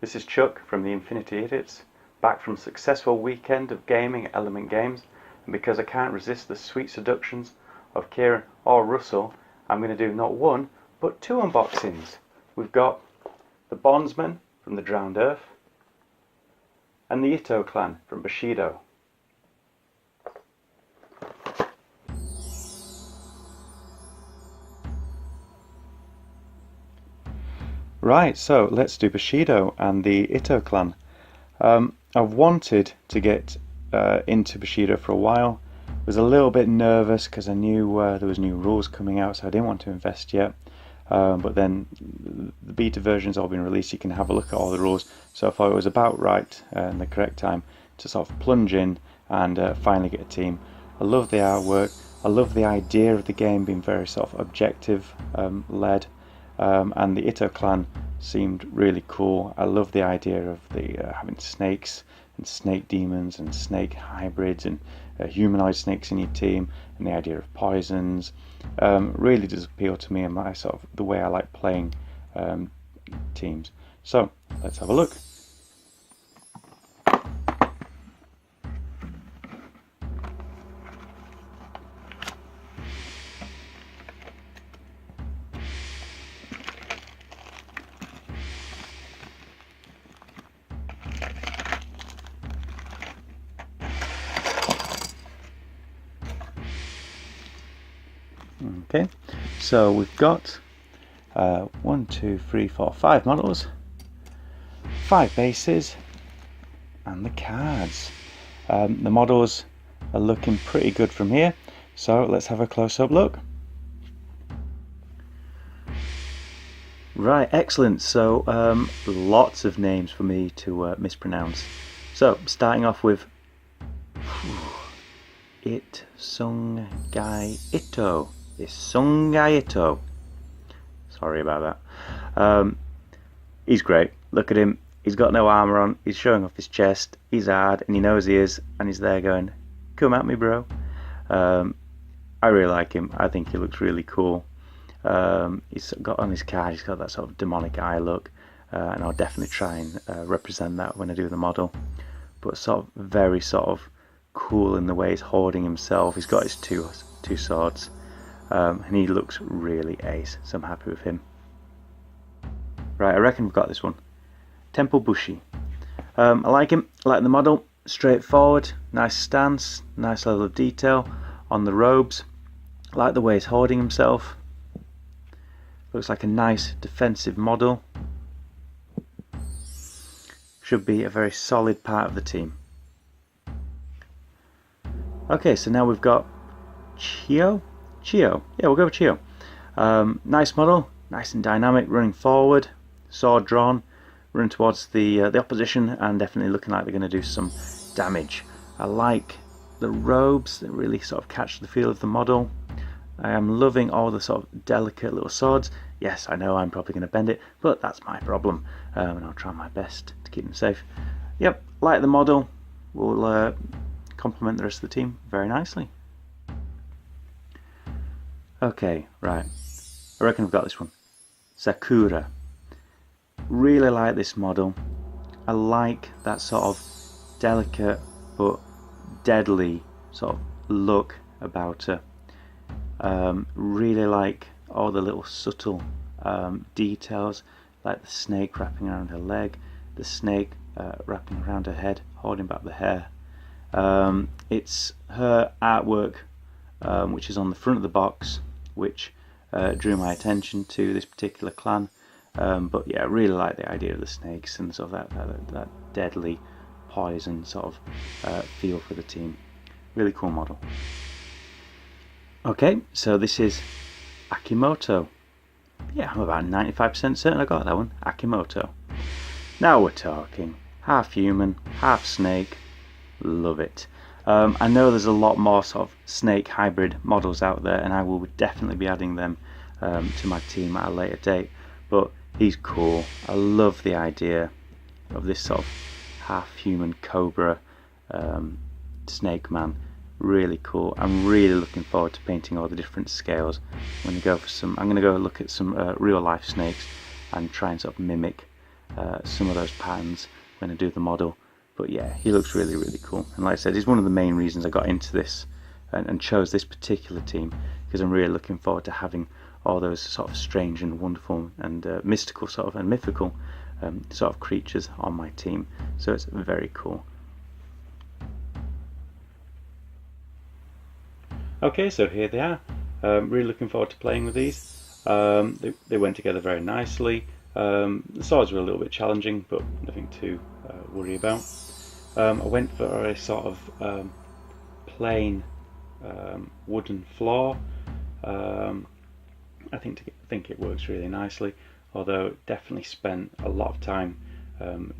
This is Chuck from the Infinity Idiots, back from a successful weekend of gaming at Element Games, and because I can't resist the sweet seductions of Kieran or Russell, I'm going to do not one, but two unboxings. We've got the Bondsman from the Drowned Earth, and the Itto clan from Bushido. Right, so let's do Bushido and the Itto clan. I've wanted to get into Bushido for a while. Was a little bit nervous because I knew there was new rules coming out, so I didn't want to invest yet. But then the beta version's all been released, you can have a look at all the rules. So I thought it was about right and the correct time to sort of plunge in and finally get a team. I love the artwork, I love the idea of the game being very sort of objective led. And the Itto clan seemed really cool. I love the idea of the having snakes and snake demons and snake hybrids and humanoid snakes in your team, and the idea of poisons. Really does appeal to me and my sort of the way I like playing teams. So let's have a look. Okay, so we've got 1, 2, 3, 4, 5 models, 5 bases, and the cards. The models are looking pretty good from here, so let's have a close-up look. Right, excellent. So lots of names for me to mispronounce. So starting off with Guy Itto. Guy Itto. Sorry about that. He's great. Look at him. He's got no armor on. He's showing off his chest. He's hard, and he knows he is, and he's there going, "Come at me, bro." I really like him. I think he looks really cool. He's got on his card. He's got that sort of demonic eye look, and I'll definitely try and represent that when I do the model. But sort of very sort of cool in the way he's holding himself. He's got his two swords. And he looks really ace, so I'm happy with him. Right, I reckon we've got this one. Temple Bushi. I like him, I like the model, straightforward, nice stance, nice level of detail on the robes. I like the way he's holding himself. Looks like a nice defensive model. Should be a very solid part of the team. Okay, so now we've got Cheo, yeah, we'll go with Cheo. Nice model, nice and dynamic, running forward, sword drawn, running towards the opposition, and definitely looking like they're going to do some damage. I like the robes that really sort of catch the feel of the model. I am loving all the sort of delicate little swords. Yes, I know I'm probably going to bend it, but that's my problem, and I'll try my best to keep them safe. Yep, like the model, will complement the rest of the team very nicely. Okay, right, I reckon I've got this one. Sakura. Really like this model. I like that sort of delicate but deadly sort of look about her. Really like all the little subtle details, like the snake wrapping around her leg, the snake wrapping around her head, holding back the hair. It's her artwork, which is on the front of the box, which drew my attention to this particular clan. But yeah, I really like the idea of the snakes and sort of that deadly poison sort of feel for the team. Really cool model. Okay, so this is Okimoto. Yeah, I'm about 95% certain I got that one. Okimoto. Now we're talking. Half human, half snake. Love it. I know there's a lot more sort of snake hybrid models out there, and I will definitely be adding them to my team at a later date, but he's cool. I love the idea of this sort of half human cobra snake man. Really cool. I'm really looking forward to painting all the different scales. I'm going to go look at some real life snakes and try and sort of mimic some of those patterns when I do the model. But yeah, he looks really, really cool. And like I said, he's one of the main reasons I got into this and chose this particular team, because I'm really looking forward to having all those sort of strange and wonderful and mystical sort of and mythical sort of creatures on my team. So it's very cool. Okay, so here they are. Really looking forward to playing with these. They went together very nicely. The swords were a little bit challenging, but nothing to worry about. I went for a sort of plain wooden floor. I think it works really nicely, although definitely spent a lot of time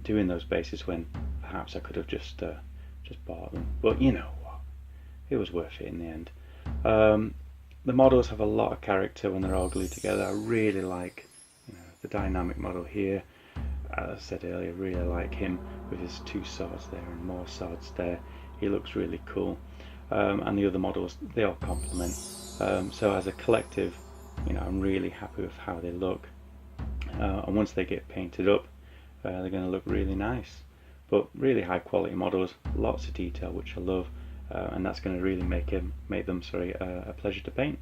doing those bases when perhaps I could have just bought them. But you know what, it was worth it in the end. The models have a lot of character when they're all glued together. I really like, the dynamic model here. As I said earlier, really like him with his two swords there and more swords there. He looks really cool. And the other models, they all complement. So as a collective, I'm really happy with how they look. And once they get painted up, they're going to look really nice. But really high quality models, lots of detail, which I love. And that's going to really make them a pleasure to paint.